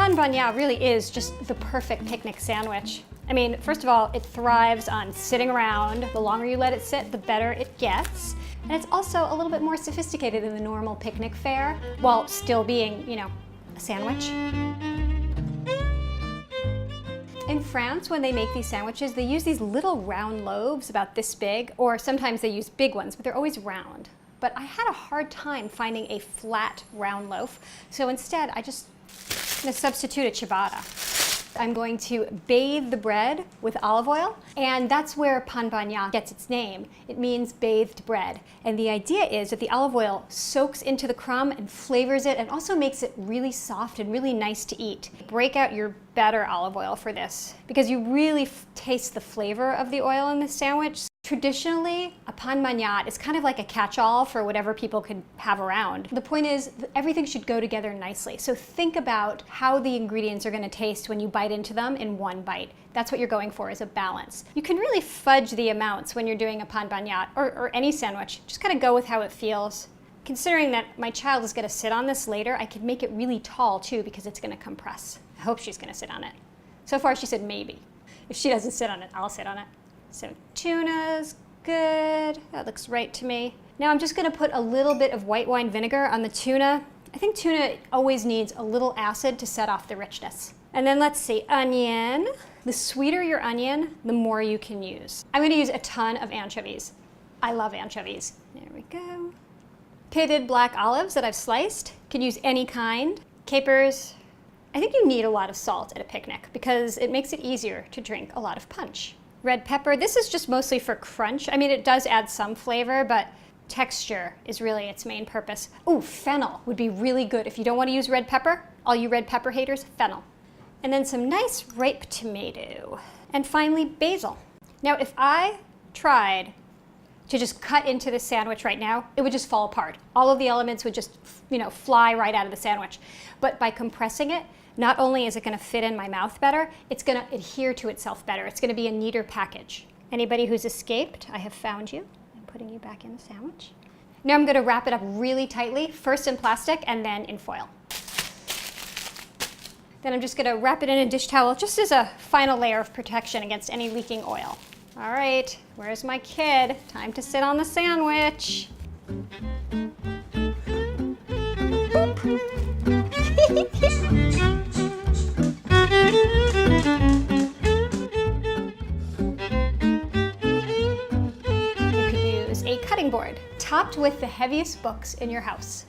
Pan Bagnat really is just the perfect picnic sandwich. I mean, first of all, it thrives on sitting around. The longer you let it sit, the better it gets. And it's also a little bit more sophisticated than the normal picnic fare, while still being, you know, a sandwich. In France, when they make these sandwiches, they use these little round loaves about this big, or sometimes they use big ones, but they're always round. But I had a hard time finding a flat round loaf, so instead I'm gonna substitute a ciabatta. I'm going to bathe the bread with olive oil, and that's where Pan Bagnat gets its name. It means bathed bread. And the idea is that the olive oil soaks into the crumb and flavors it and also makes it really soft and really nice to eat. Break out your better olive oil for this because you really taste the flavor of the oil in this sandwich. Traditionally, a Pan Bagnat is kind of like a catch-all for whatever people could have around. The point is that everything should go together nicely. So think about how the ingredients are going to taste when you bite into them in one bite. That's what you're going for, is a balance. You can really fudge the amounts when you're doing a Pan Bagnat or any sandwich. Just kind of go with how it feels. Considering that my child is going to sit on this later, I could make it really tall too because it's going to compress. I hope she's going to sit on it. So far she said maybe. If she doesn't sit on it, I'll sit on it. So tuna's good, that looks right to me. Now I'm just gonna put a little bit of white wine vinegar on the tuna. I think tuna always needs a little acid to set off the richness. And then let's see, onion. The sweeter your onion, the more you can use. I'm gonna use a ton of anchovies. I love anchovies. There we go. Pitted black olives that I've sliced. Can use any kind. Capers. I think you need a lot of salt at a picnic because it makes it easier to drink a lot of punch. Red pepper, this is just mostly for crunch. I mean, it does add some flavor, but texture is really its main purpose. Ooh, fennel would be really good. If you don't want to use red pepper, all you red pepper haters, fennel. And then some nice ripe tomato. And finally, basil. Now, if I tried to just cut into this sandwich right now, it would just fall apart. All of the elements would just, you know, fly right out of the sandwich. But by compressing it, not only is it going to fit in my mouth better, it's going to adhere to itself better. It's going to be a neater package. Anybody who's escaped, I have found you. I'm putting you back in the sandwich. Now I'm going to wrap it up really tightly, first in plastic and then in foil. Then I'm just going to wrap it in a dish towel just as a final layer of protection against any leaking oil. All right, where's my kid? Time to sit on the sandwich. You could use a cutting board topped with the heaviest books in your house.